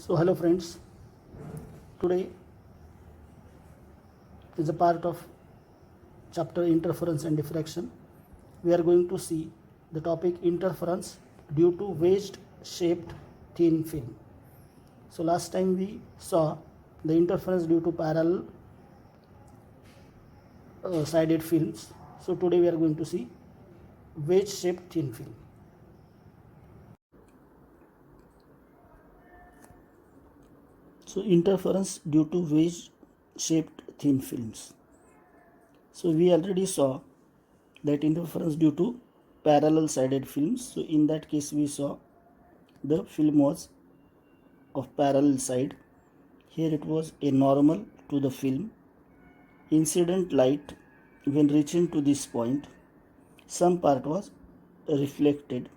So hello friends, today is a part of chapter interference and diffraction. We are going to see the topic interference due to wedge shaped thin film. So last time we saw the interference due to parallel sided films. So today we are going to see wedge shaped thin film. So interference due to wedge shaped thin films. So we already saw that interference due to parallel sided films. So in that case we saw the film was of parallel side. Here it was a normal to the film. Incident light when reaching to this point, some part was reflected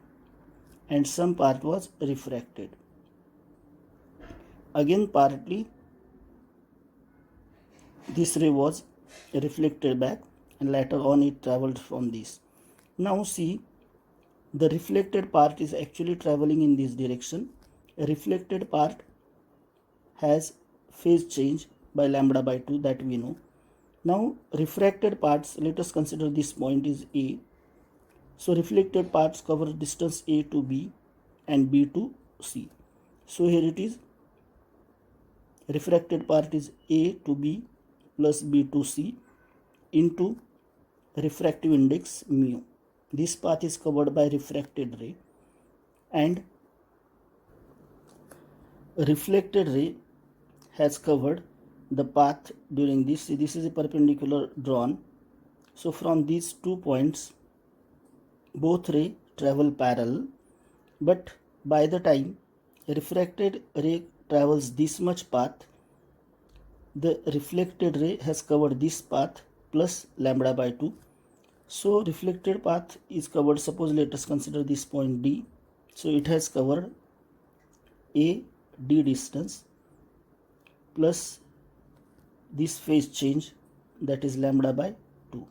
and some part was refracted. Again partly this ray was reflected back and later on it traveled from this. Now see, the reflected part is actually traveling in this direction. A reflected part has phase change by lambda by 2, that we know. Now refracted parts, let us consider this point is A. So reflected parts cover distance A to B and B to C. So here it is, refracted part is A to B plus B to C into refractive index mu. This path is covered by refracted ray and reflected ray has covered the path during this. See, this is a perpendicular drawn. So from these 2 points both ray travel parallel, but by the time refracted ray travels this much path, the reflected ray has covered this path plus lambda by 2. So reflected path is covered, suppose let us consider this point D. So it has covered a D distance plus this phase change, that is lambda by 2.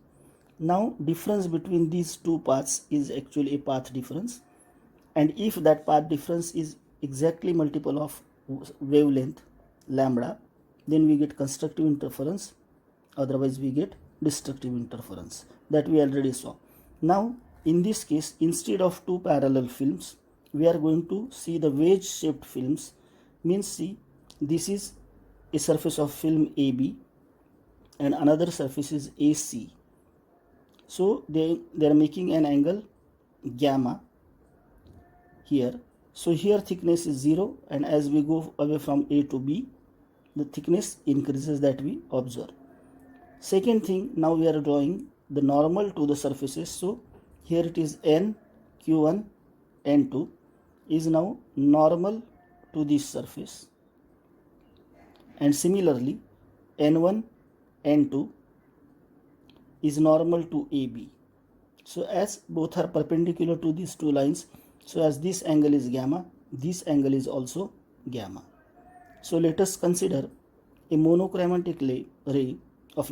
Now difference between these two paths is actually a path difference, and if that path difference is exactly multiple of wavelength lambda, then we get constructive interference, otherwise we get destructive interference, that we already saw. Now in this case, instead of two parallel films, we are going to see the wedge shaped films. Means see, this is a surface of film AB and another surface is AC. So they are making an angle gamma here. So here thickness is 0, and as we go away from A to B, the thickness increases, that we observe. Second thing, now we are drawing the normal to the surfaces. So here it is N, Q1, N2 is now normal to this surface, and similarly N1, N2 is normal to AB. So as both are perpendicular to these two lines, so as this angle is gamma, this angle is also gamma. So let us consider a monochromatic ray of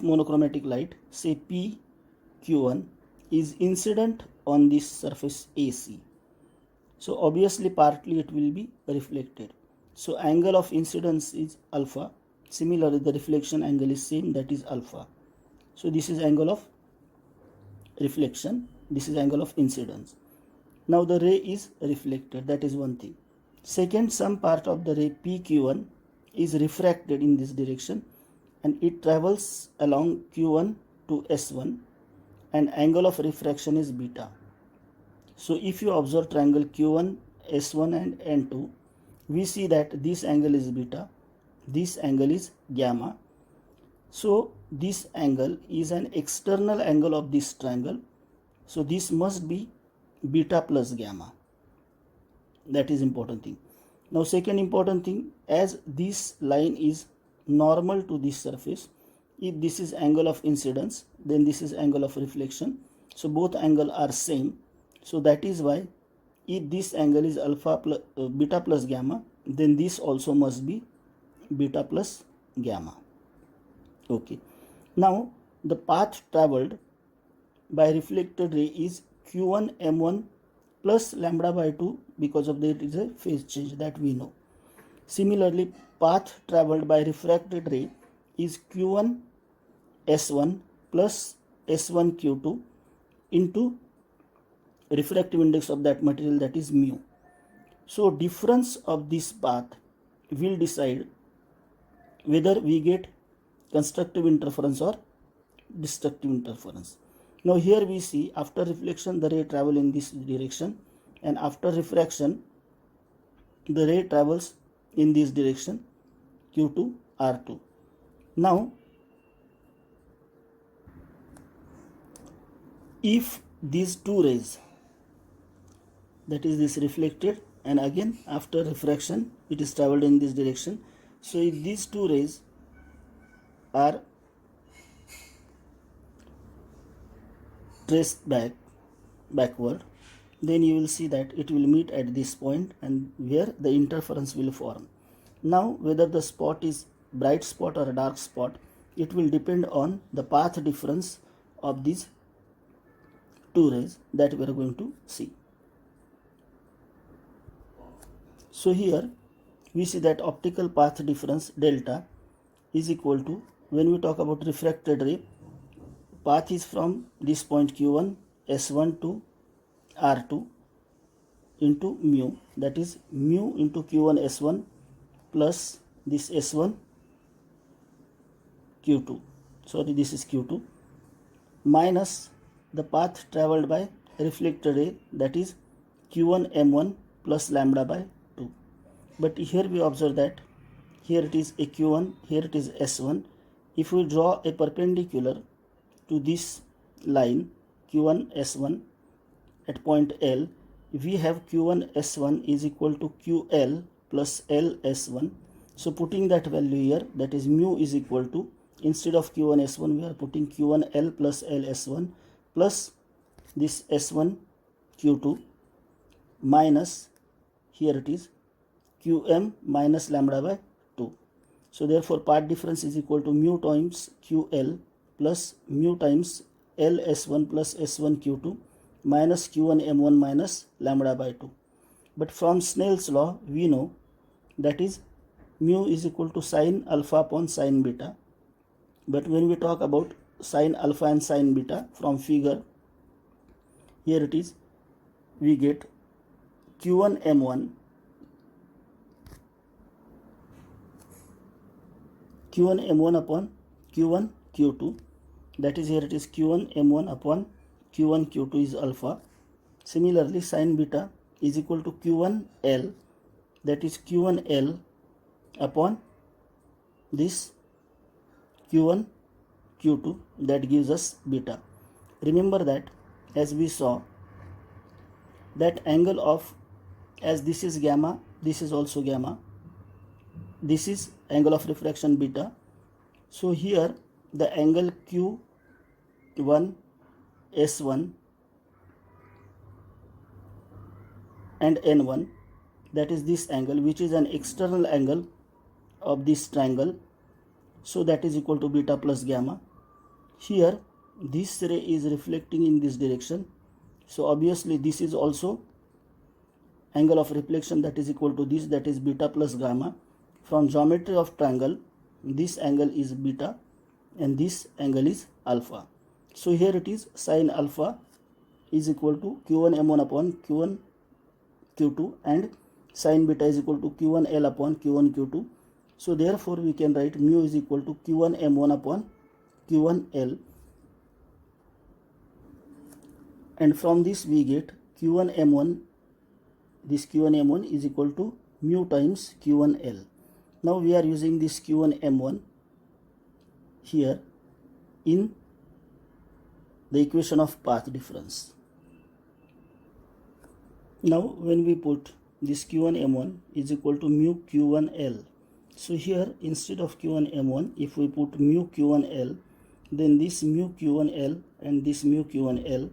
monochromatic light, say PQ1 is incident on this surface AC. So obviously partly it will be reflected. So angle of incidence is alpha. Similarly the reflection angle is same, that is alpha. So this is angle of reflection, this is angle of incidence. Now the ray is reflected, that is one thing. Second, some part of the ray PQ1 is refracted in this direction and it travels along Q1 to S1 and angle of refraction is beta. So if you observe triangle Q1, S1 and N2, we see that this angle is beta, this angle is gamma. So this angle is an external angle of this triangle. So this must be beta plus gamma. That is important thing. Now second important thing, as this line is normal to this surface, if this is angle of incidence, then this is angle of reflection. So both angle are same. So that is why if this angle is beta plus gamma, then this also must be beta plus gamma. Okay. Now the path traveled by reflected ray is Q1 M1 plus lambda by 2 because of that is a phase change that we know. Similarly, path traveled by refracted ray is q1 s1 plus s1 q2 into refractive index of that material, that is mu. So difference of this path will decide whether we get constructive interference or destructive interference. Now here we see after reflection the ray travel in this direction, and after refraction the ray travels in this direction, q2 r2. Now if these two rays, that is this reflected and again after refraction it is traveled in this direction, so if these two rays are traced backward, then you will see that it will meet at this point and where the interference will form. Now whether the spot is bright spot or a dark spot, it will depend on the path difference of these two rays that we are going to see. So here we see that optical path difference delta is equal to, when we talk about refracted ray, path is from this point q1 s1 to r2 into mu, that is mu into q1 s1 plus this s1 q2, sorry this is q2, minus the path traveled by reflected ray, that is q1 m1 plus lambda by 2. But here we observe that here it is a q1, here it is s1. If we draw a perpendicular to this line q1 s1 at point L, we have q1 s1 is equal to ql plus l s1. So putting that value here, that is mu is equal to, instead of q1 s1 we are putting q1 l plus l s1 plus this s1 q2 minus, here it is qm minus lambda by 2. So therefore path difference is equal to mu times ql plus mu times l s1 plus s1 q2 minus q1 m1 minus lambda by 2. But from Snell's law we know that is mu is equal to sine alpha upon sine beta. But when we talk about sine alpha and sine beta from figure, here it is, we get q1 m1 upon q1 q2, that is here it is q1 m1 upon q1 q2 is alpha. Similarly sine beta is equal to q1 l, that is q1 l upon this q1 q2, that gives us beta. Remember that as we saw that angle of, as this is gamma, this is also gamma, this is angle of refraction beta. So here the angle q1 s1 and n1, that is this angle which is an external angle of this triangle, so that is equal to beta plus gamma. Here this ray is reflecting in this direction, so obviously this is also angle of reflection, that is equal to this, that is beta plus gamma. From geometry of triangle, this angle is beta and this angle is alpha. So here it is sine alpha is equal to q1 m1 upon q1 q2 and sine beta is equal to q1 l upon q1 q2. So therefore we can write mu is equal to q1 m1 upon q1 l, and from this we get q1 m1, this q1 m1 is equal to mu times q1 l. Now we are using this q1 m1 here in the equation of path difference. Now when we put this q1 m1 is equal to mu q1 l, so here instead of q1 m1 if we put mu q1 l, then this mu q1 l and this mu q1 l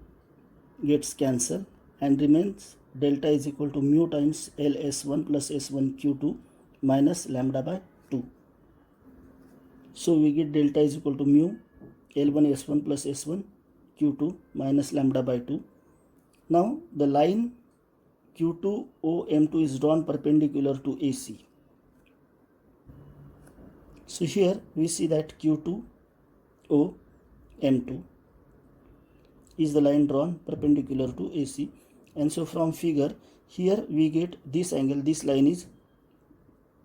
gets cancelled and remains delta is equal to mu times l s1 plus s1 q2 minus lambda by 2. So we get delta is equal to mu l1 s1 plus s1 q2 minus lambda by 2. Now the line Q2OM2 is drawn perpendicular to AC. So here we see that Q2OM2 is the line drawn perpendicular to AC, and so from figure here we get this angle. This line is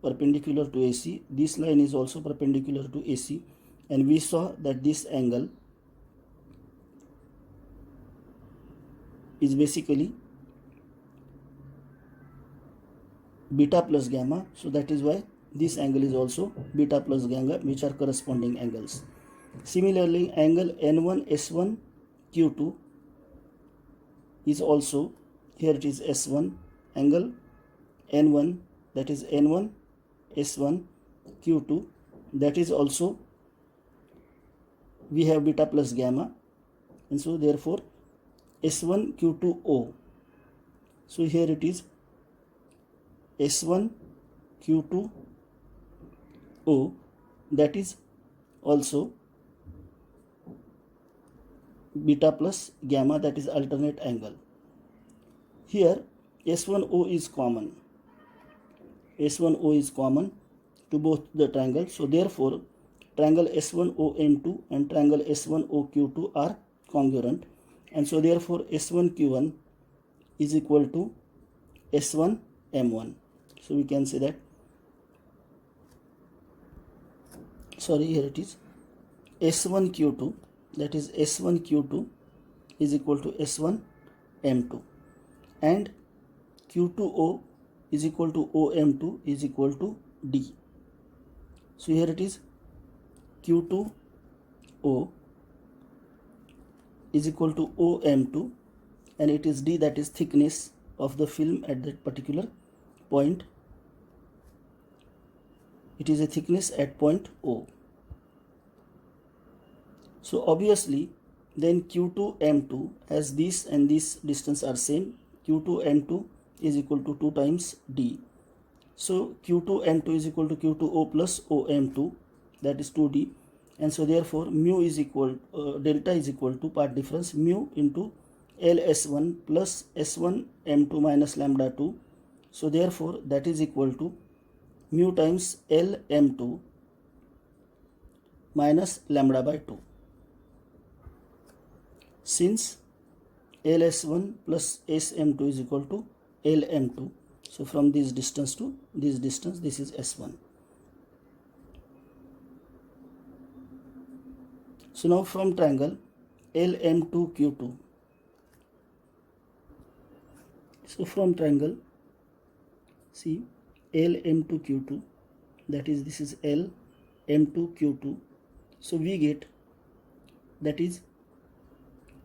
perpendicular to AC, this line is also perpendicular to AC, and we saw that this angle is basically beta plus gamma, so that is why this angle is also beta plus gamma, which are corresponding angles. Similarly, angle N1 S1 Q2 is also, here it is S1, angle N1, that is N1 S1 Q2, that is also we have beta plus gamma, and so therefore S1 Q2O. So here it is S1 Q2O, that is also beta plus gamma, that is alternate angle. Here S1O is common. S1O is common to both the triangles. So therefore triangle S1OM2 and triangle S1OQ2 are congruent, and so therefore S1Q1 is equal to S1M1. So we can say that, sorry, here it is S1Q2, that is S1Q2 is equal to S1M2, and Q2O is equal to OM2 is equal to D. So here it is Q2O is equal to OM2, and it is D, that is thickness of the film at that particular point. It is a thickness at point O. So obviously then Q2M2, as this and this distance are same, Q2M2 is equal to 2 times D. So Q2M2 is equal to Q2O plus OM2, that is 2D, and so therefore mu is equal, delta is equal to part difference mu into LS1 plus S1M2 minus lambda 2. So therefore that is equal to mu times LM2 minus lambda by 2. Since LS1 plus SM2 is equal to LM2, so from this distance to this distance, this is S1. So now from triangle LM2Q2, so from triangle, see, LM2Q2, that is, this is LM2Q2, so we get, that is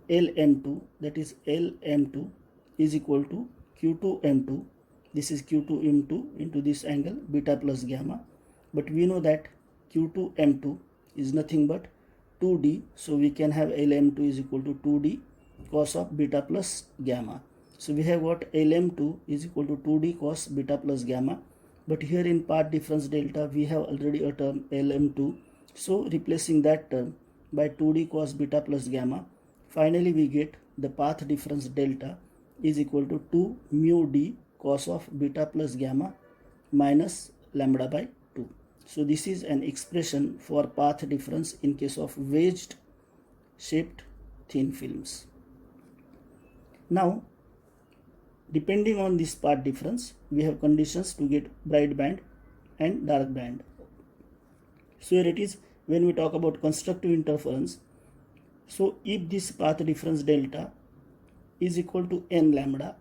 LM2, that is LM2 is equal to Q2M2, this is Q2M2 into this angle beta plus gamma, but we know that Q2M2 is nothing but 2D, so we can have LM2 is equal to 2D cos of beta plus gamma. So we have got LM2 is equal to 2D cos beta plus gamma, but here in part difference delta we have already a term LM2, so replacing that term by 2D cos beta plus gamma, finally we get the path difference delta is equal to 2 mu d cos of beta plus gamma minus lambda by 2. So this is an expression for path difference in case of wedged shaped thin films. Now depending on this path difference, we have conditions to get bright band and dark band. So here it is, when we talk about constructive interference, so if this path difference delta is equal to n lambda,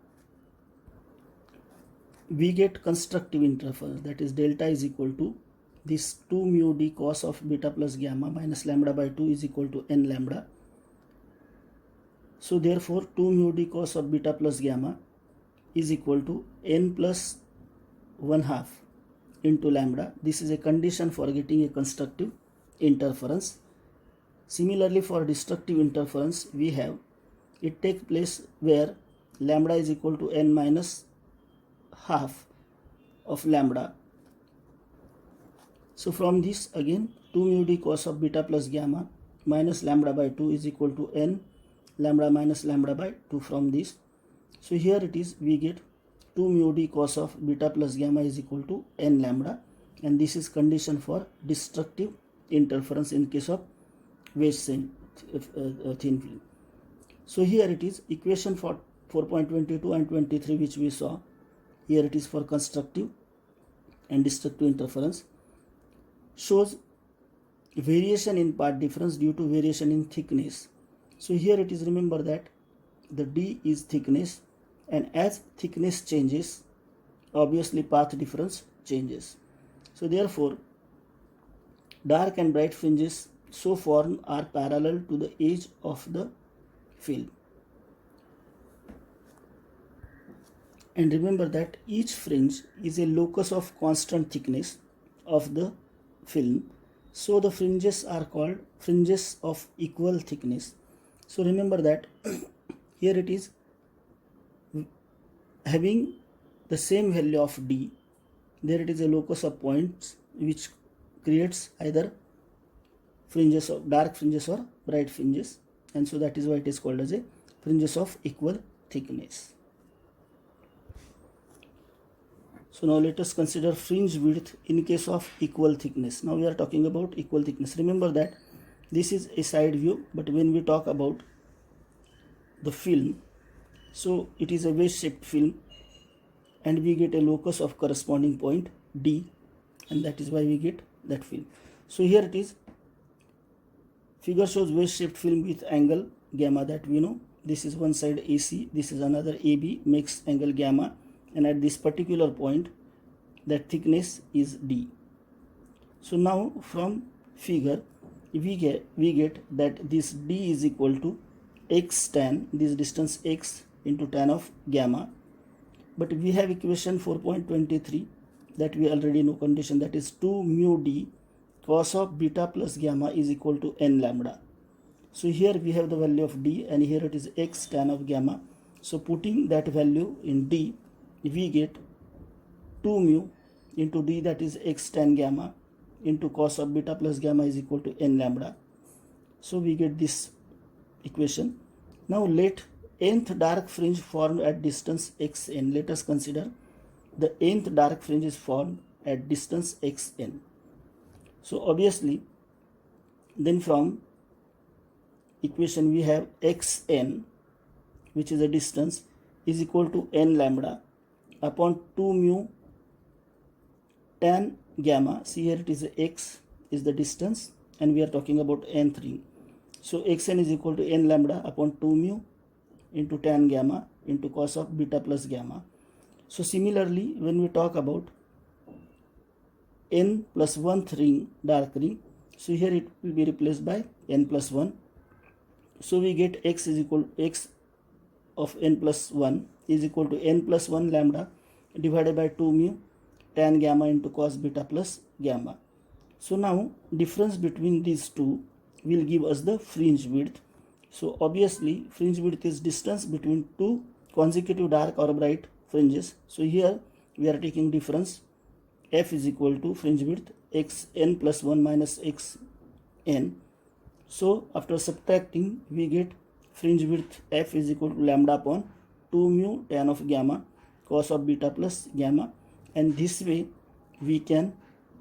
we get constructive interference, that is delta is equal to this 2 mu d cos of beta plus gamma minus lambda by 2 is equal to n lambda. So therefore 2 mu d cos of beta plus gamma is equal to n plus 1/2 into lambda. This is a condition for getting a constructive interference. Similarly, for destructive interference, we have it take place where lambda is equal to n minus half of lambda. So from this again 2 mu d cos of beta plus gamma minus lambda by 2 is equal to n lambda minus lambda by 2 from this. So here it is, we get 2 mu d cos of beta plus gamma is equal to n lambda, and this is condition for destructive interference in case of thin film. So here it is equation for 4.22 and 23 which we saw. Here it is for constructive and destructive interference, shows variation in path difference due to variation in thickness. So here it is, remember that the d is thickness, and as thickness changes, obviously path difference changes. So therefore dark and bright fringes so formed are parallel to the edge of the film. And remember that each fringe is a locus of constant thickness of the film. So the fringes are called fringes of equal thickness. So remember that here it is having the same value of d. There it is a locus of points which creates either fringes of dark fringes or bright fringes, and so that is why it is called as a fringes of equal thickness. So now let us consider fringe width in case of equal thickness. Now we are talking about equal thickness. Remember that this is a side view, but when we talk about the film, so it is a wedge-shaped film, and we get a locus of corresponding point D, and that is why we get that film. So here it is, figure shows wedge-shaped film with angle gamma that we know. This is one side AC, this is another AB, makes angle gamma, and at this particular point that thickness is D. So now from figure we get that this D is equal to x tan, this distance x into tan of gamma, but we have equation 4.23 that we already know condition, that is 2 mu d cos of beta plus gamma is equal to n lambda. So here we have the value of d, and here it is x tan of gamma. So putting that value in d, we get 2 mu into d, that is x tan gamma, into cos of beta plus gamma is equal to n lambda. So we get this equation. Now let nth dark fringe formed at distance xn. Let us consider the nth dark fringe is formed at distance xn. So obviously then from equation we have xn, which is a distance, is equal to n lambda upon 2 mu tan gamma. See here it is x is the distance, and we are talking about nth ring. So xn is equal to n lambda upon 2 mu into tan gamma into cos of beta plus gamma. So similarly, when we talk about n plus 1th ring, dark ring, so here it will be replaced by n plus 1. So we get x is equal to x of n plus 1 is equal to n plus 1 lambda divided by 2 mu tan gamma into cos beta plus gamma. So now difference between these two will give us the fringe width. So obviously fringe width is distance between two consecutive dark or bright fringes. So here we are taking difference, f is equal to fringe width x n plus 1 minus x n. So after subtracting we get fringe width f is equal to lambda upon 2 mu tan of gamma cos of beta plus gamma, and this way we can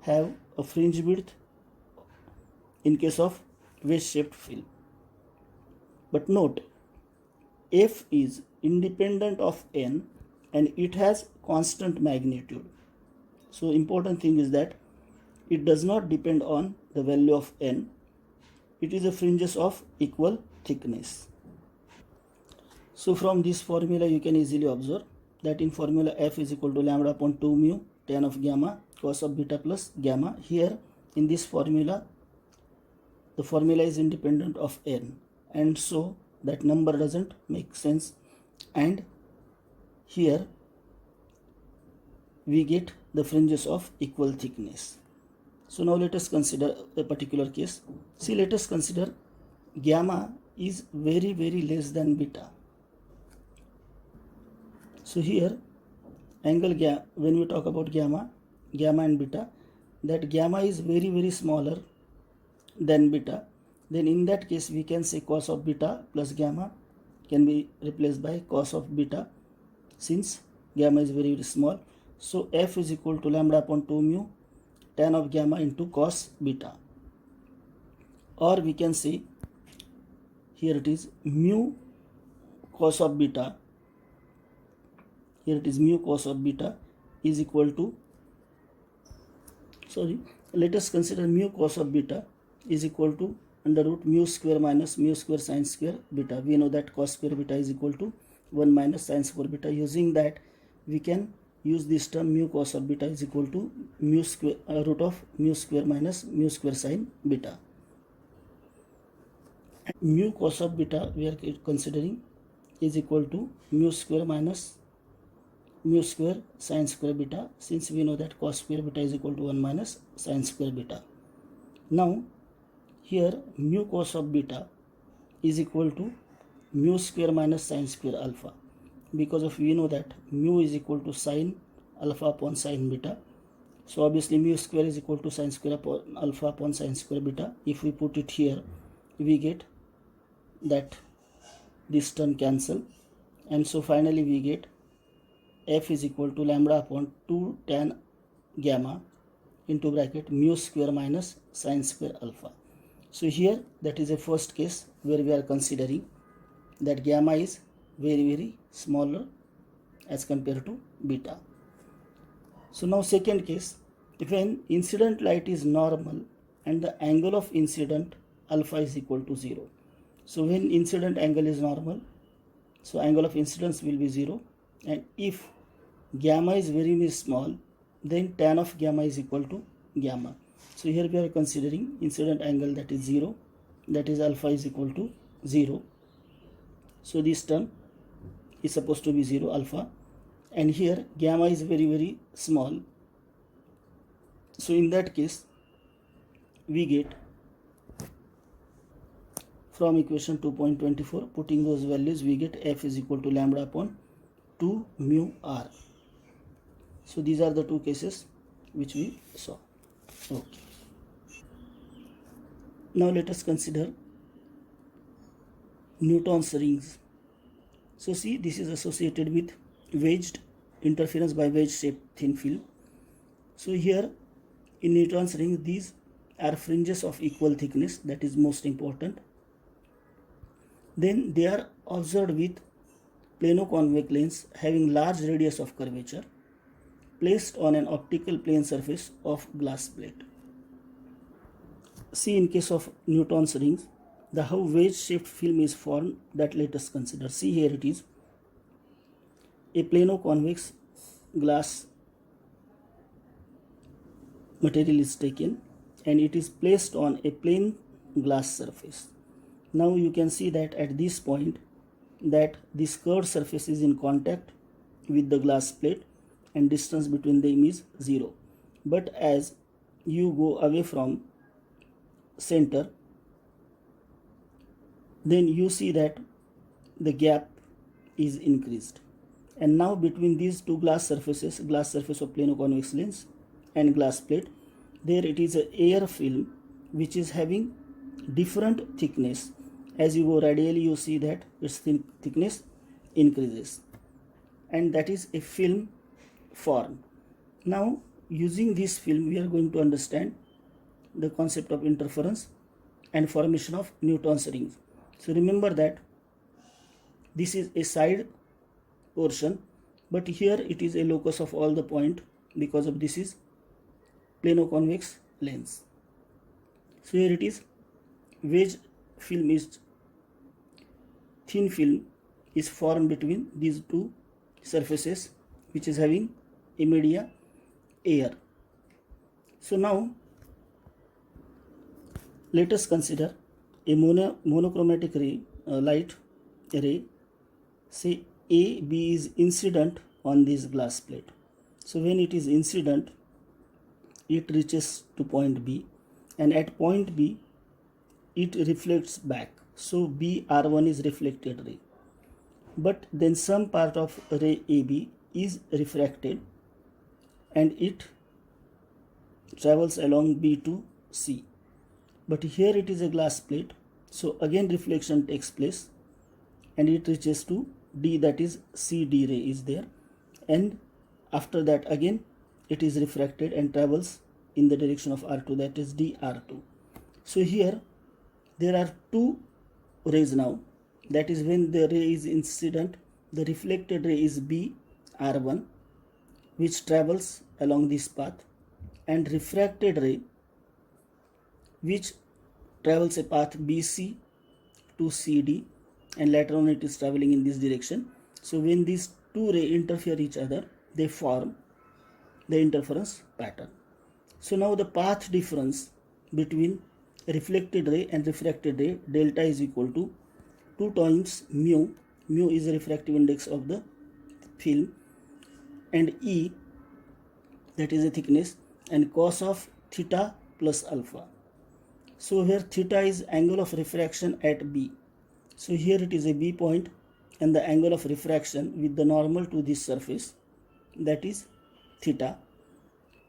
have a fringe width in case of wedge-shaped film. But note, f is independent of n and it has constant magnitude. So important thing is that it does not depend on the value of n. It is a fringes of equal thickness. So from this formula you can easily observe that in formula f is equal to lambda upon 2 mu tan of gamma cos of beta plus gamma. Here in this formula the formula is independent of n, and so that number doesn't make sense, and here we get the fringes of equal thickness. So now let us consider a particular case. See, let us consider gamma is very less than beta. So here angle gamma, when we talk about gamma and beta, that gamma is very smaller than beta, then in that case we can say cos of beta plus gamma can be replaced by cos of beta, since gamma is very, very small. So f is equal to lambda upon 2 mu tan of gamma into cos beta. Or we can say, here it is mu cos of beta, here it is mu cos of beta is equal to, let us consider mu cos of beta is equal to under root mu square minus mu square sin square beta. We know that cos square beta is equal to 1 minus sin square beta. Using that, we can use this term mu cos of beta is equal to mu square root of mu square minus mu square sin beta. And mu cos of beta we are considering is equal to mu square minus mu square sin square beta, since we know that cos square beta is equal to 1 minus sin square beta. Now here mu cos of beta is equal to mu square minus sin square alpha, because of we know that mu is equal to sin alpha upon sin beta. So obviously mu square is equal to sin square upon alpha upon sin square beta. If we put it here, we get that this term cancel, and so finally we get f is equal to lambda upon 2 tan gamma into bracket mu square minus sin square alpha. So here that is a first case where we are considering that gamma is very, very smaller as compared to beta. So now second case, when incident light is normal and the angle of incident alpha is equal to 0. So when incident angle is normal, so angle of incidence will be 0, and if gamma is very, very small, then tan of gamma is equal to gamma. So here we are considering incident angle that is 0, that is alpha is equal to 0. So this term is supposed to be 0 alpha, and here gamma is very, very small. So in that case, we get from equation 2.24, putting those values, we get f is equal to lambda upon 2 mu r. So these are the two cases which we saw. Okay. Now let us consider Newton's rings. So see, this is associated with wedged interference by wedge shaped thin film. So here in Newton's rings, these are fringes of equal thickness, that is most important. Then they are observed with plano-convex lens having large radius of curvature placed on an optical plane surface of glass plate. See, in case of Newton's rings, the how wedge-shaped film is formed, that let us consider. See, here it is a plano-convex glass material is taken and it is placed on a plain glass surface. Now you can see that at this point that this curved surface is in contact with the glass plate and distance between them is 0. But as you go away from center, then you see that the gap is increased, and now between these two glass surfaces, glass surface of plano-convex lens and glass plate, there it is a air film which is having different thickness. As you go radially, you see that its thickness increases, and that is a film formed. Now using this film, we are going to understand the concept of interference and formation of Newton's rings. So remember that this is a side portion, but here it is a locus of all the point because of this is plano-convex lens. So here it is wedge film is thin film is formed between these two surfaces which is having a media air. So now let us consider a monochromatic ray, light ray. Say AB is incident on this glass plate. So when it is incident, it reaches to point B, and at point B it reflects back. So BR1 is reflected ray, but then some part of ray AB is refracted and it travels along B to C. But here it is a glass plate, so again reflection takes place and it reaches to D, that is CD ray is there, and after that again it is refracted and travels in the direction of R2, that is dR2. So here there are two rays now, that is when the ray is incident, the reflected ray is BR1 which travels along this path, and refracted ray which travels a path BC to CD, and later on it is traveling in this direction. So when these two rays interfere each other, they form the interference pattern. So now the path difference between reflected ray and refracted ray, delta is equal to 2 times mu. Mu is the refractive index of the film, and E, that is the thickness, and cos of theta plus alpha. So here theta is angle of refraction at B. So here it is a B point, and the angle of refraction with the normal to this surface, that is theta.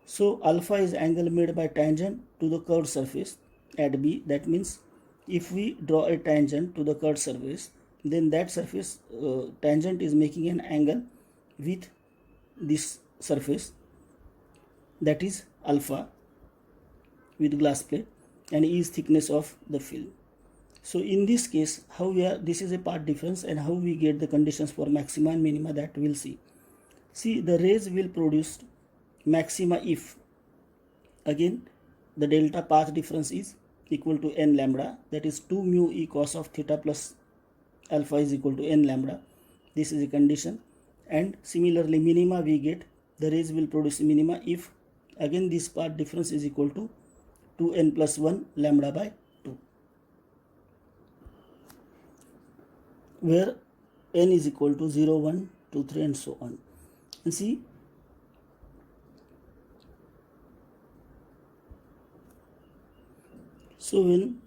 So alpha is angle made by tangent to the curved surface at B. That means if we draw a tangent to the curved surface, then that surface tangent is making an angle with this surface, that is alpha, with glass plate, and E is thickness of the film. So in this case, how we are, this is a path difference, and how we get the conditions for maxima and minima, that we'll see. See, the rays will produce maxima if, again, the delta path difference is equal to n lambda, that is 2 mu E cos of theta plus alpha is equal to n lambda. This is a condition. And similarly minima we get, the rays will produce minima if, again, this path difference is equal to 2n plus 1 lambda by 2, where n is equal to 0, 1, 2, 3 and so on. And see, so when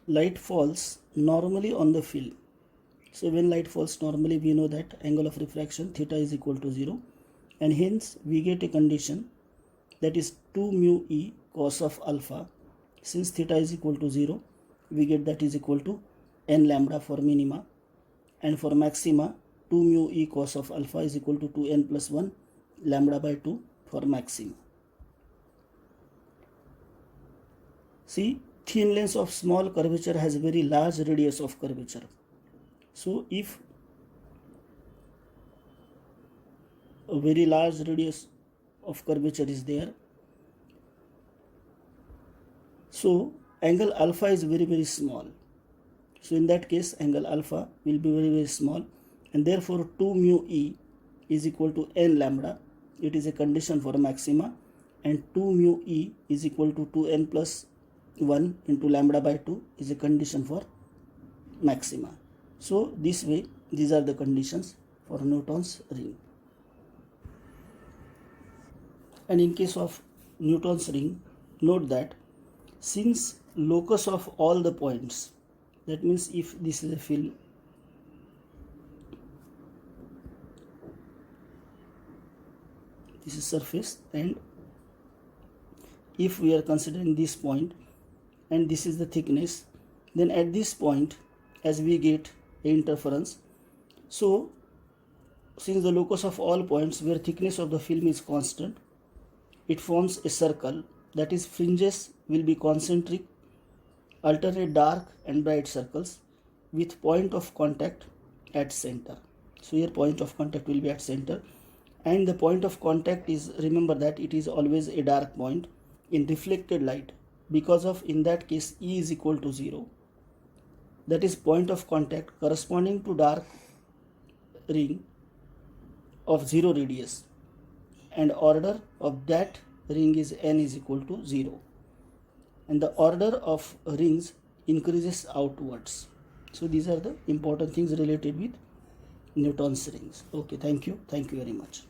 light falls normally on the film, so when light falls normally, we know that angle of refraction theta is equal to 0, and hence we get a condition, that is 2 mu E cos of alpha. Since theta is equal to 0, we get that is equal to n lambda for minima, and for maxima 2 mu E cos of alpha is equal to 2n plus 1 lambda by 2 for maxima. See, thin lens of small curvature has very large radius of curvature. So if a very large radius of curvature is there, so angle alpha is very, very small. So in that case, angle alpha will be very, very small, and therefore 2 mu E is equal to n lambda. It is a condition for maxima, and 2 mu E is equal to 2n plus 1 into lambda by 2 is a condition for maxima. So this way, these are the conditions for Newton's ring. And in case of Newton's ring, note that since locus of all the points, that means if this is a film, this is surface, and if we are considering this point and this is the thickness, then at this point as we get interference, so since the locus of all points where thickness of the film is constant, it forms a circle, that is fringes will be concentric, alternate dark and bright circles with point of contact at center. So here point of contact will be at center, and the point of contact is, remember that it is always a dark point in reflected light, because of in that case E is equal to 0, that is point of contact corresponding to dark ring of 0 radius, and order of that ring is n is equal to 0, and the order of rings increases outwards. So these are the important things related with Newton's rings. Okay, thank you very much.